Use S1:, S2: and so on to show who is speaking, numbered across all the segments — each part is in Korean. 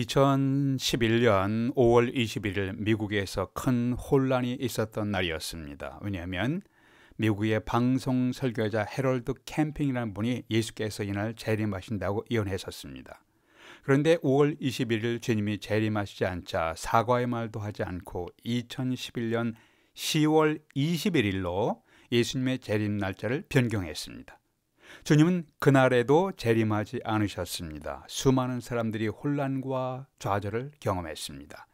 S1: 2011년 5월 21일 미국에서 큰 혼란이 있었던 날이었습니다. 왜냐하면 미국의 방송 설교자 해럴드 캠핑이라는 분이 예수께서 이날 재림하신다고 예언했었습니다. 그런데 5월 21일 주님이 재림하시지 않자 사과의 말도 하지 않고 2011년 10월 21일로 예수님의 재림 날짜를 변경했습니다. 주님은 그날에도 재림하지 않으셨습니다. 수많은 사람들이 혼란과 좌절을 경험했습니다.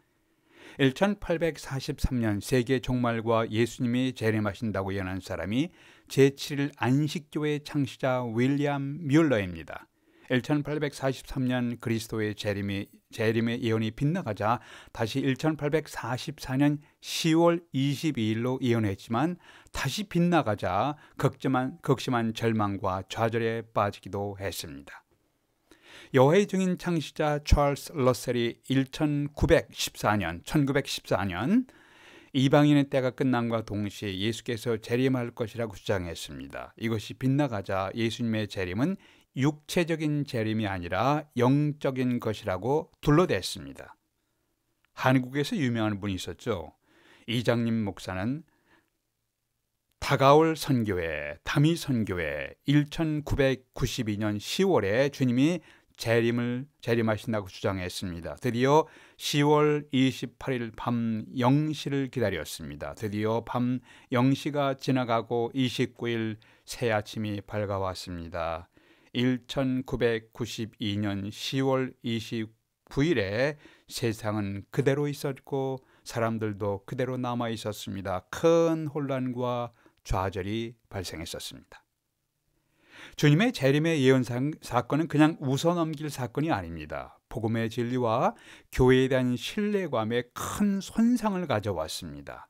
S1: 1843년 세계 종말과 예수님이 재림하신다고 예언한 사람이 제7일 안식교의 창시자 윌리엄 뮬러입니다. 1843년 그리스도의 재림의 예언이 빗나가자 다시 1844년 10월 22일로 예언했지만 다시 빗나가자 극심한 절망과 좌절에 빠지기도 했습니다. 여호와의 증인 창시자 찰스 러셀이 1914년 이방인의 때가 끝남과 동시에 예수께서 재림할 것이라고 주장했습니다. 이것이 빗나가자 예수님의 재림은 육체적인 재림이 아니라 영적인 것이라고 둘러댔습니다. 한국에서 유명한 분이 있었죠. 이장님 목사는 다가올 선교회, 다미 선교회 1992년 10월에 주님이 재림하신다고 주장했습니다. 드디어 10월 28일 밤 0시를 기다렸습니다. 드디어 밤 0시가 지나가고 29일 새 아침이 밝아왔습니다. 1992년 10월 29일에 세상은 그대로 있었고 사람들도 그대로 남아 있었습니다. 큰 혼란과 좌절이 발생했었습니다. 주님의 재림의 예언 사건은 그냥 웃어넘길 사건이 아닙니다. 복음의 진리와 교회에 대한 신뢰감에 큰 손상을 가져왔습니다.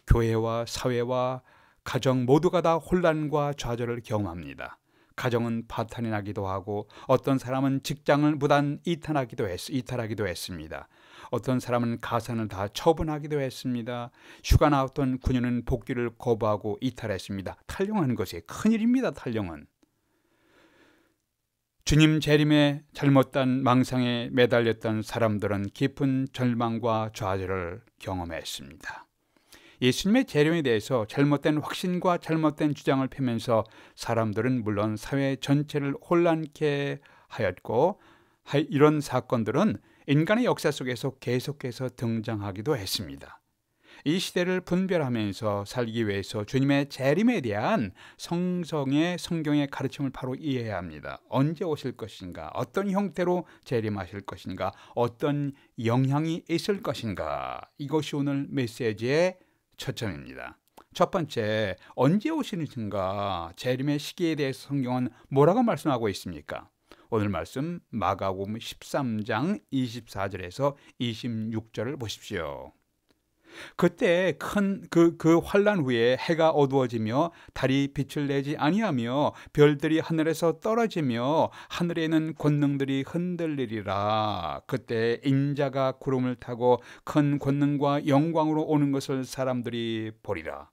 S1: 교회와 사회와 가정 모두가 다 혼란과 좌절을 경험합니다. 가정은 파탄이 나기도 하고 어떤 사람은 직장을 무단 이탈하기도 했습니다. 어떤 사람은 가산을 다 처분하기도 했습니다. 휴가 나왔던 군인은 복귀를 거부하고 이탈했습니다. 탈영하는 것이 큰일입니다. 탈영은. 주님 재림에 잘못된 망상에 매달렸던 사람들은 깊은 절망과 좌절을 경험했습니다. 예수님의 재림에 대해서 잘못된 확신과 잘못된 주장을 펴면서 사람들은 물론 사회 전체를 혼란케 하였고, 이런 사건들은 인간의 역사 속에서 계속해서 등장하기도 했습니다. 이 시대를 분별하면서 살기 위해서 주님의 재림에 대한 성경의 가르침을 바로 이해해야 합니다. 언제 오실 것인가, 어떤 형태로 재림하실 것인가, 어떤 영향이 있을 것인가, 이것이 오늘 메시지의 초점입니다. 첫 번째, 언제 오시는가, 재림의 시기에 대해서 성경은 뭐라고 말씀하고 있습니까? 오늘 말씀 마가복음 13장 24절에서 26절을 보십시오. 그때 큰 그 환란 후에 해가 어두워지며 달이 빛을 내지 아니하며 별들이 하늘에서 떨어지며 하늘에 있는 권능들이 흔들리리라. 그때 인자가 구름을 타고 큰 권능과 영광으로 오는 것을 사람들이 보리라.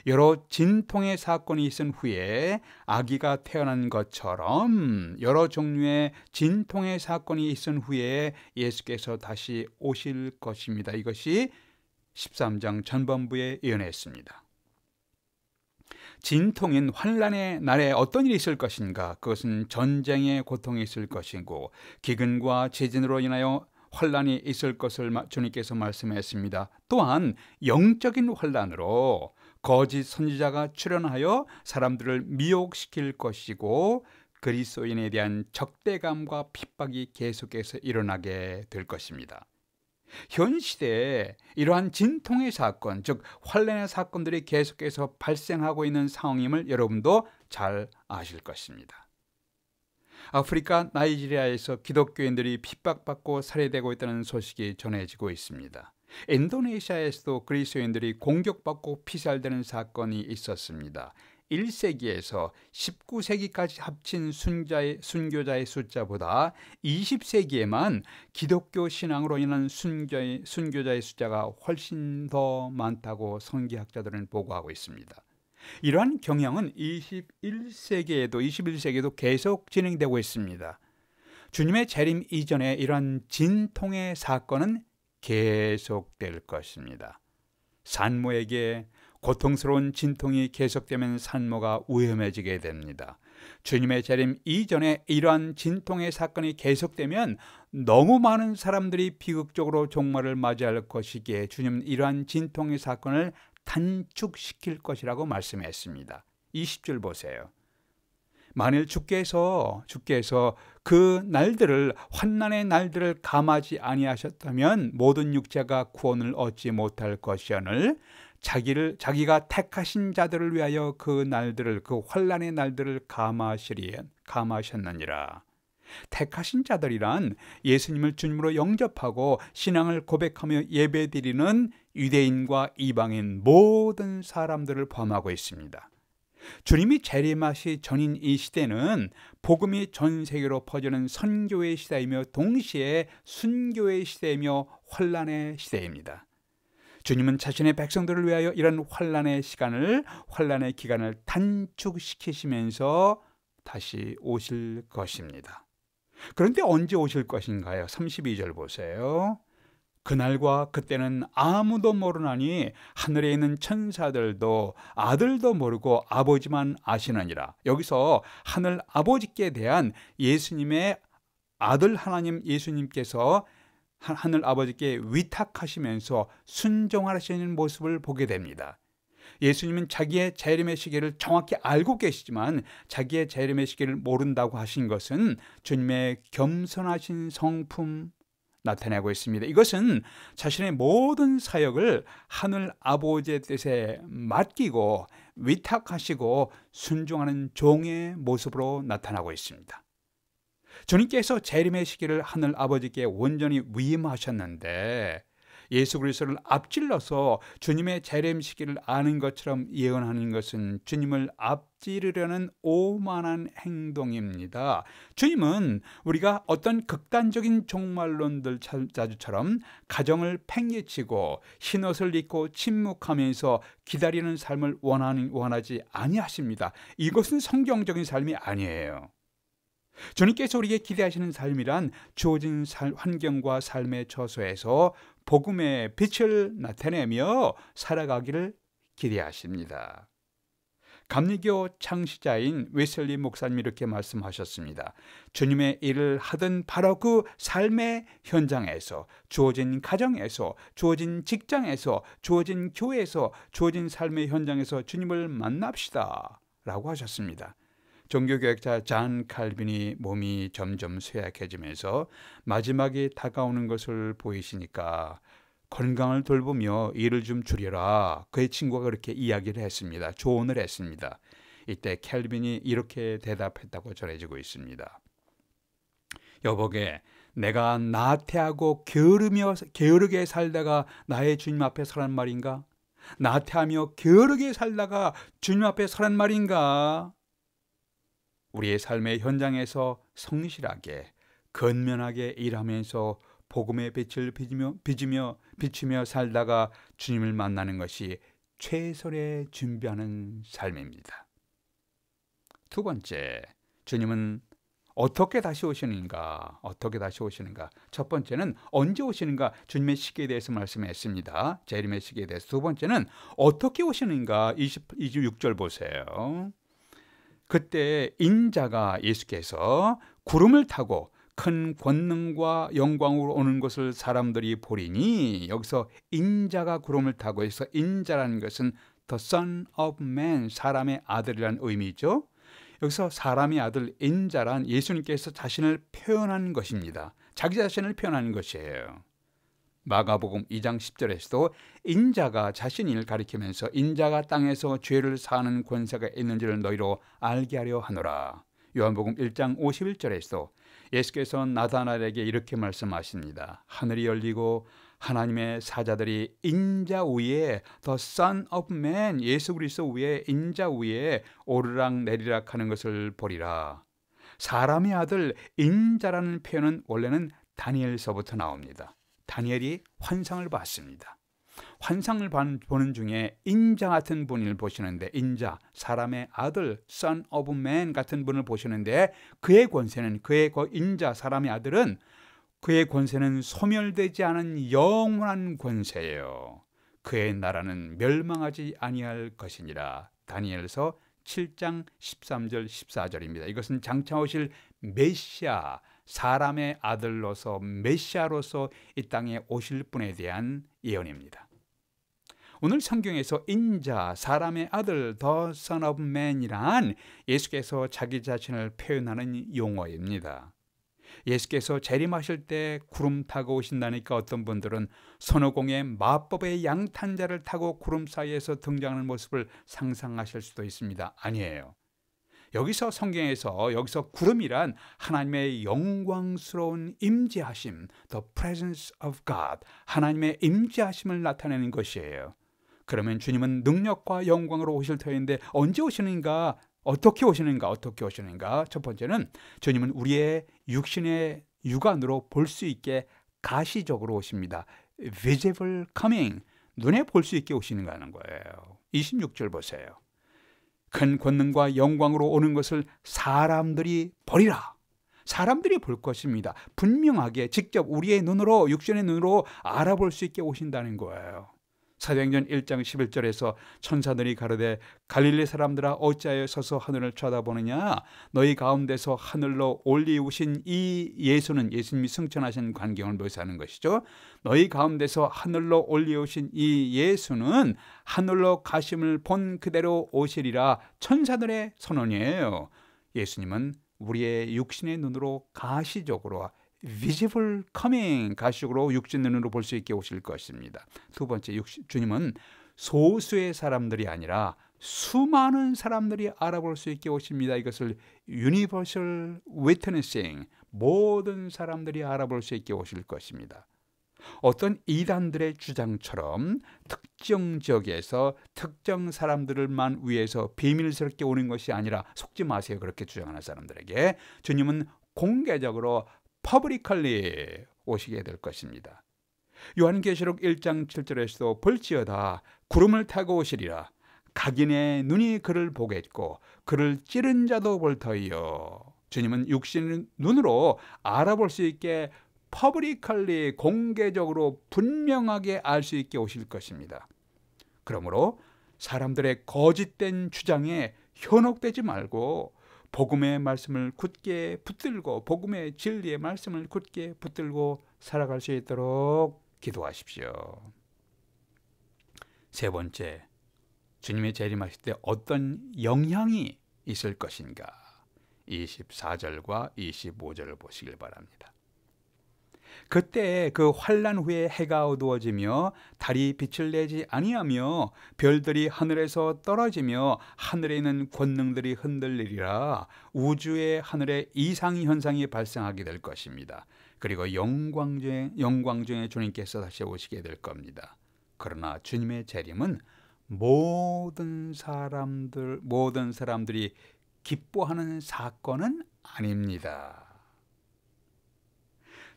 S1: 여러 진통의 사건이 있은 후에 아기가 태어난 것처럼 여러 종류의 진통의 사건이 있은 후에 예수께서 다시 오실 것입니다. 이것이 13장 전반부에 예언했습니다. 진통인 환란의 날에 어떤 일이 있을 것인가? 그것은 전쟁의 고통이 있을 것이고 기근과 지진으로 인하여 환란이 있을 것을 주님께서 말씀했습니다. 또한 영적인 환란으로 거짓 선지자가 출현하여 사람들을 미혹시킬 것이고 그리스도인에 대한 적대감과 핍박이 계속해서 일어나게 될 것입니다. 현 시대에 이러한 진통의 사건, 즉 환란의 사건들이 계속해서 발생하고 있는 상황임을 여러분도 잘 아실 것입니다. 아프리카 나이지리아에서 기독교인들이 핍박받고 살해되고 있다는 소식이 전해지고 있습니다. 인도네시아에서도 그리스도인들이 공격받고 피살되는 사건이 있었습니다. 1세기에서 19세기까지 합친 순교자의 숫자보다 20세기에만 기독교 신앙으로 인한 순교자의 숫자가 훨씬 더 많다고 성기학자들은 보고하고 있습니다. 이러한 경향은 21세기에도 계속 진행되고 있습니다. 주님의 재림 이전에 이러한 진통의 사건은 계속될 것입니다. 산모에게 고통스러운 진통이 계속되면 산모가 위험해지게 됩니다. 주님의 재림 이전에 이러한 진통의 사건이 계속되면 너무 많은 사람들이 비극적으로 종말을 맞이할 것이기에 주님은 이러한 진통의 사건을 단축시킬 것이라고 말씀했습니다. 20절 보세요. 만일 주께서 그 날들을, 환난의 날들을 감하지 아니하셨다면 모든 육체가 구원을 얻지 못할 것이오늘 자기가 택하신 자들을 위하여 그 날들을, 그 환난의 날들을 감하셨느니라. 택하신 자들이란 예수님을 주님으로 영접하고 신앙을 고백하며 예배드리는 유대인과 이방인 모든 사람들을 포함하고 있습니다. 주님이 재림하시 전인 이 시대는 복음이 전 세계로 퍼지는 선교의 시대이며 동시에 순교의 시대이며 환난의 시대입니다. 주님은 자신의 백성들을 위하여 이런 환난의 기간을 단축시키시면서 다시 오실 것입니다. 그런데 언제 오실 것인가요? 32절 보세요. 그날과 그때는 아무도 모르나니 하늘에 있는 천사들도 아들도 모르고 아버지만 아시느니라. 여기서 하늘 아버지께 대한 예수님의 아들 하나님 예수님께서 하늘 아버지께 위탁하시면서 순종하시는 모습을 보게 됩니다. 예수님은 자기의 재림의 시기를 정확히 알고 계시지만 자기의 재림의 시기를 모른다고 하신 것은 주님의 겸손하신 성품 나타내고 있습니다. 이것은 자신의 모든 사역을 하늘 아버지의 뜻에 맡기고 위탁하시고 순종하는 종의 모습으로 나타나고 있습니다. 주님께서 재림의 시기를 하늘 아버지께 온전히 위임하셨는데 예수 그리스도를 앞질러서 주님의 재림 시기를 아는 것처럼 예언하는 것은 주님을 앞지르려는 오만한 행동입니다. 주님은 우리가 어떤 극단적인 종말론들 자주처럼 가정을 팽개치고 흰옷을 입고 침묵하면서 기다리는 삶을 원하지 아니하십니다. 이것은 성경적인 삶이 아니에요. 주님께서 우리에게 기대하시는 삶이란 주어진 환경과 삶의 처소에서 복음의 빛을 나타내며 살아가기를 기대하십니다. 감리교 창시자인 웨슬리 목사님이 이렇게 말씀하셨습니다. 주님의 일을 하던 바로 그 삶의 현장에서, 주어진 가정에서, 주어진 직장에서, 주어진 교회에서, 주어진 삶의 현장에서 주님을 만납시다 라고 하셨습니다. 종교개혁자 잔 칼빈이 몸이 점점 쇠약해지면서 마지막이 다가오는 것을 보이시니까 건강을 돌보며 일을 좀 줄여라. 그의 친구가 그렇게 이야기를 했습니다. 조언을 했습니다. 이때 캘빈이 이렇게 대답했다고 전해지고 있습니다. 여보게, 내가 나태하고 게으르게 살다가 나의 주님 앞에 서란 말인가? 나태하며 게으르게 살다가 주님 앞에 서란 말인가? 우리의 삶의 현장에서 성실하게 건면하게 일하면서 복음의 빛을 비추며 살다가 주님을 만나는 것이 최선의 준비하는 삶입니다. 두 번째, 주님은 어떻게 다시 오시는가? 첫 번째는 언제 오시는가? 주님의 시기에 대해서 말씀했습니다. 재림의 시기에 대해서. 두 번째는 어떻게 오시는가? 26절 보세요. 그때 인자가 예수께서 구름을 타고 큰 권능과 영광으로 오는 것을 사람들이 보리니, 여기서 인자가 구름을 타고 해서 인자라는 것은 The Son of Man, 사람의 아들이라는 의미죠. 여기서 사람의 아들 인자란 예수님께서 자신을 표현한 것입니다. 자기 자신을 표현하는 것이에요. 마가복음 2장 10절에서도 인자가 자신을 가리키면서 인자가 땅에서 죄를 사하는 권세가 있는지를 너희로 알게 하려 하노라. 요한복음 1장 51절에서도 예수께서 나다나엘에게 이렇게 말씀하십니다. 하늘이 열리고 하나님의 사자들이 인자 위에 The Son of Man, 예수 그리스도 위에 인자 위에 오르락 내리락 하는 것을 보리라. 사람의 아들 인자라는 표현은 원래는 다니엘서부터 나옵니다. 다니엘이 환상을 봤습니다. 환상을 보는 중에 인자 같은 분을 보시는데, 인자, 사람의 아들, son of man 같은 분을 보시는데, 그의 권세는, 인자, 사람의 아들은 그의 권세는 소멸되지 않은 영원한 권세예요. 그의 나라는 멸망하지 아니할 것이니라. 다니엘서 7장 13절 14절입니다. 이것은 장차 오실 메시아, 사람의 아들로서 메시아로서 이 땅에 오실 분에 대한 예언입니다. 오늘 성경에서 인자, 사람의 아들, the son of man이란 예수께서 자기 자신을 표현하는 용어입니다. 예수께서 재림하실 때 구름 타고 오신다니까 어떤 분들은 손오공의 마법의 양탄자를 타고 구름 사이에서 등장하는 모습을 상상하실 수도 있습니다. 아니에요. 여기서 성경에서 구름이란 하나님의 영광스러운 임재하심, the presence of God, 하나님의 임재하심을 나타내는 것이에요. 그러면 주님은 능력과 영광으로 오실 터인데 언제 오시는가? 어떻게 오시는가? 첫 번째는 주님은 우리의 육신의 육안으로 볼 수 있게 가시적으로 오십니다. visible coming, 눈에 볼 수 있게 오시는 거예요. 26절 보세요. 큰 권능과 영광으로 오는 것을 사람들이 보리라. 사람들이 볼 것입니다. 분명하게 직접 우리의 눈으로, 육신의 눈으로 알아볼 수 있게 오신다는 거예요. 사도행전 1장 11절에서 천사들이 가로되 갈릴리 사람들아 어찌하여 서서 하늘을 쳐다보느냐, 너희 가운데서 하늘로 올리우신 이 예수는, 예수님이 승천하신 광경을 묘사하는 것이죠. 너희 가운데서 하늘로 올리우신 이 예수는 하늘로 가심을 본 그대로 오시리라. 천사들의 선언이에요. 예수님은 우리의 육신의 눈으로 가시적으로, visible coming, 가시적으로 육신 눈으로 볼 수 있게 오실 것입니다. 두 번째, 주님은 소수의 사람들이 아니라 수많은 사람들이 알아볼 수 있게 오십니다. 이것을 universal witnessing, 모든 사람들이 알아볼 수 있게 오실 것입니다. 어떤 이단들의 주장처럼 특정 지역에서 특정 사람들만 위해서 비밀스럽게 오는 것이 아니라, 속지 마세요. 그렇게 주장하는 사람들에게 주님은 공개적으로 퍼블리컬리 오시게 될 것입니다. 요한계시록 1장 7절에서도 볼지어다 구름을 타고 오시리라. 각인의 눈이 그를 보겠고 그를 찌른 자도 볼 터이요. 주님은 육신 눈으로 알아볼 수 있게 퍼블리컬리, 공개적으로 분명하게 알 수 있게 오실 것입니다. 그러므로 사람들의 거짓된 주장에 현혹되지 말고 복음의 말씀을 굳게 붙들고, 복음의 진리의 말씀을 굳게 붙들고 살아갈 수 있도록 기도하십시오. 세 번째, 주님의 재림하실 때 어떤 영향이 있을 것인가? 24절과 25절을 보시길 바랍니다. 그때 그 환난 후에 해가 어두워지며 달이 빛을 내지 아니하며 별들이 하늘에서 떨어지며 하늘에 있는 권능들이 흔들리리라. 우주의 하늘에 이상 현상이 발생하게 될 것입니다. 그리고 영광 중에 주님께서 다시 오시게 될 겁니다. 그러나 주님의 재림은 모든 사람들이 기뻐하는 사건은 아닙니다.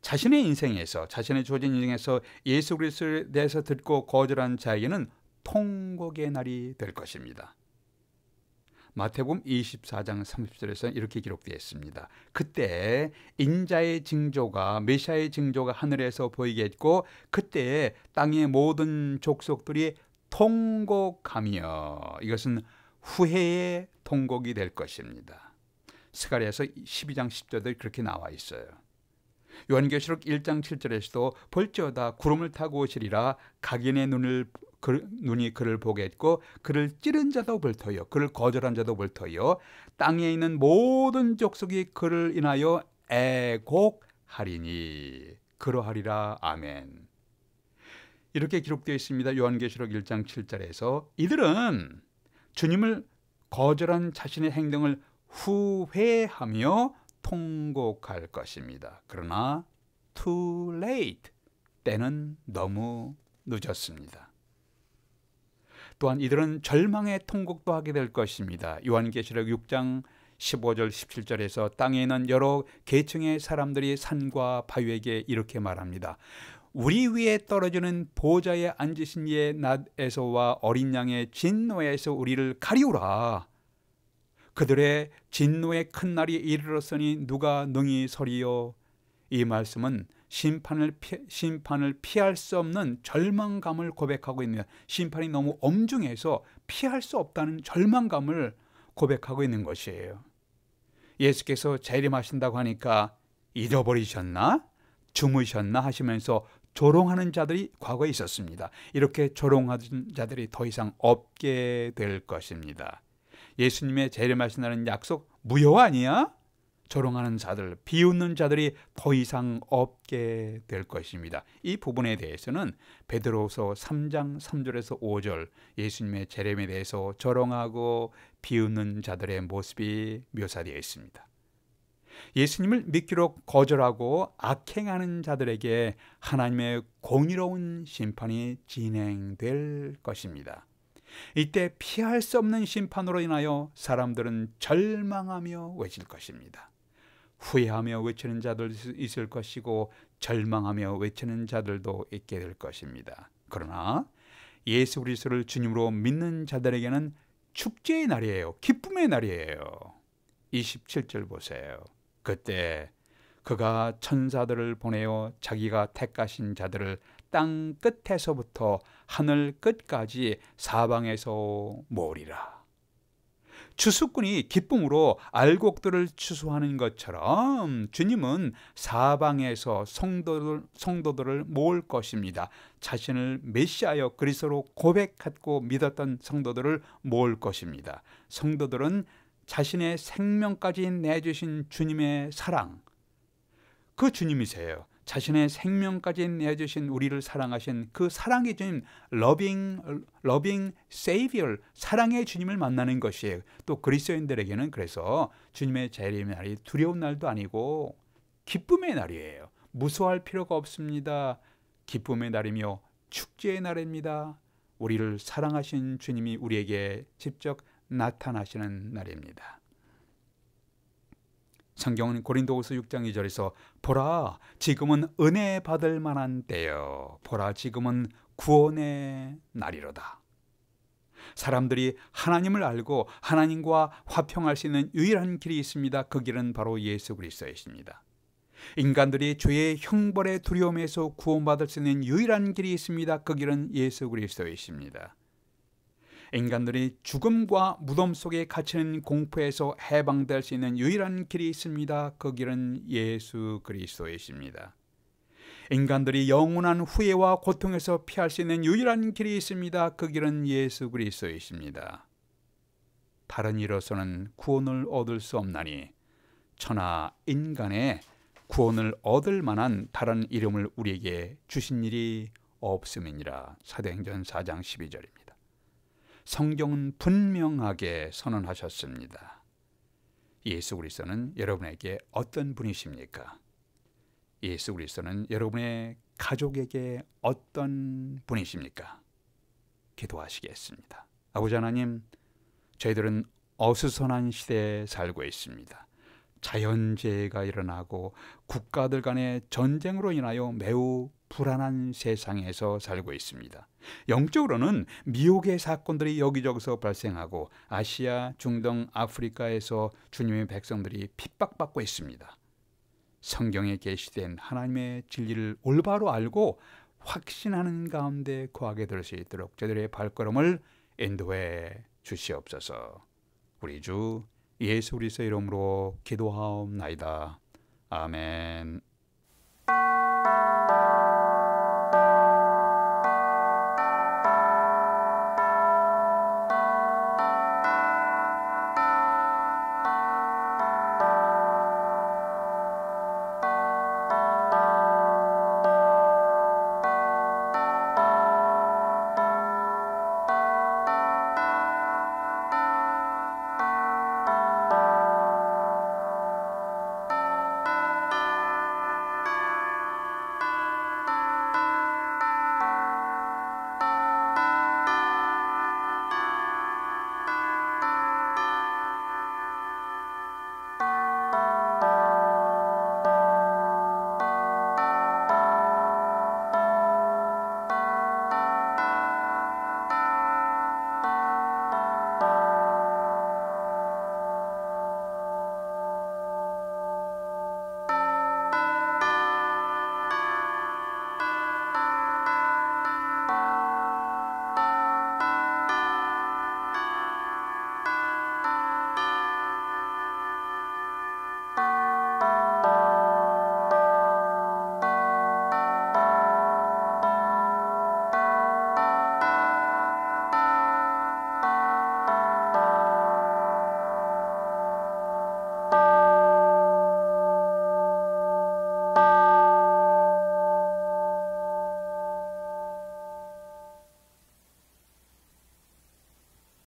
S1: 자신의 인생에서, 자신의 주어진 인생에서 예수 그리스도에 대해서 듣고 거절한 자에게는 통곡의 날이 될 것입니다. 마태복음 24장 30절에서 이렇게 기록되어 있습니다. 그때 인자의 징조가, 메시아의 징조가 하늘에서 보이겠고 그때 땅의 모든 족속들이 통곡하며, 이것은 후회의 통곡이 될 것입니다. 스가랴서 12장 10절도 그렇게 나와 있어요. 요한계시록 1장 7절에서도 볼지어다 구름을 타고 오시리라. 각인의 눈이 그를 보겠고 그를 찌른 자도 볼 터이요, 그를 거절한 자도 볼 터이요, 땅에 있는 모든 족속이 그를 인하여 애곡하리니 그러하리라. 아멘. 이렇게 기록되어 있습니다. 요한계시록 1장 7절에서 이들은 주님을 거절한 자신의 행동을 후회하며 통곡할 것입니다. 그러나 too late, 때는 너무 늦었습니다. 또한 이들은 절망의 통곡도 하게 될 것입니다. 요한계시록 6장 15절 17절에서 땅에 있는 여러 계층의 사람들이 산과 바위에게 이렇게 말합니다. 우리 위에 떨어지는 보좌에 앉으신 이의 낫 에서와 어린 양의 진노에서 우리를 가리우라. 그들의 진노의 큰 날이 이르렀으니 누가 능히 서리요. 이 말씀은 심판을 피할 수 없는 절망감을 고백하고 있는, 심판이 너무 엄중해서 피할 수 없다는 절망감을 고백하고 있는 것이에요. 예수께서 재림하신다고 하니까 잊어버리셨나? 주무셨나? 하시면서 조롱하는 자들이 과거에 있었습니다. 이렇게 조롱하는 자들이 더 이상 없게 될 것입니다. 예수님의 재림하신다는 약속 무효 아니야? 조롱하는 자들, 비웃는 자들이 더 이상 없게 될 것입니다. 이 부분에 대해서는 베드로후서 3장 3절에서 5절 예수님의 재림에 대해서 조롱하고 비웃는 자들의 모습이 묘사되어 있습니다. 예수님을 믿기로 거절하고 악행하는 자들에게 하나님의 공의로운 심판이 진행될 것입니다. 이때 피할 수 없는 심판으로 인하여 사람들은 절망하며 외칠 것입니다. 후회하며 외치는 자들도 있을 것이고 절망하며 외치는 자들도 있게 될 것입니다. 그러나 예수 그리스도를 주님으로 믿는 자들에게는 축제의 날이에요. 기쁨의 날이에요. 27절 보세요. 그때 그가 천사들을 보내어 자기가 택하신 자들을 땅 끝에서부터 하늘 끝까지 사방에서 모으리라. 추수꾼이 기쁨으로 알곡들을 추수하는 것처럼 주님은 사방에서 성도들을 모을 것입니다. 자신을 메시아여 그리스도로 고백하고 믿었던 성도들을 모을 것입니다. 성도들은 자신의 생명까지 내주신 주님의 사랑, 그 주님이세요. 자신의 생명까지 내주신 우리를 사랑하신 그 사랑의 주님, loving Savior, 사랑의 주님을 만나는 것이에요. 또 그리스도인들에게는 그래서 주님의 재림의 날이 두려운 날도 아니고 기쁨의 날이에요. 무서워할 필요가 없습니다. 기쁨의 날이며 축제의 날입니다. 우리를 사랑하신 주님이 우리에게 직접 나타나시는 날입니다. 성경은 고린도후서 6장 2절에서 보라 지금은 은혜 받을 만한 때요, 보라 지금은 구원의 날이로다. 사람들이 하나님을 알고 하나님과 화평할 수 있는 유일한 길이 있습니다. 그 길은 바로 예수 그리스도이십니다. 인간들이 죄의 형벌의 두려움에서 구원받을 수 있는 유일한 길이 있습니다. 그 길은 예수 그리스도이십니다. 인간들이 죽음과 무덤 속에 갇히는 공포에서 해방될 수 있는 유일한 길이 있습니다. 그 길은 예수 그리스도이십니다. 인간들이 영원한 후회와 고통에서 피할 수 있는 유일한 길이 있습니다. 그 길은 예수 그리스도이십니다. 다른 이로서는 구원을 얻을 수 없나니 천하 인간의 구원을 얻을 만한 다른 이름을 우리에게 주신 일이 없음이니라. 사도행전 4장 12절입니다. 성경은 분명하게 선언하셨습니다. 예수 그리스도는 여러분에게 어떤 분이십니까? 예수 그리스도는 여러분의 가족에게 어떤 분이십니까? 기도하시겠습니다. 아버지 하나님, 저희들은 어수선한 시대에 살고 있습니다. 자연재해가 일어나고 국가들 간의 전쟁으로 인하여 매우 불안한 세상에서 살고 있습니다. 영적으로는 미혹의 사건들이 여기저기서 발생하고 아시아, 중동, 아프리카에서 주님의 백성들이 핍박받고 있습니다. 성경에 계시된 하나님의 진리를 올바로 알고 확신하는 가운데 거하게 될 수 있도록 저들의 발걸음을 인도해 주시옵소서. 우리 주 예수 그리스도의 이름으로 기도하옵나이다. 아멘.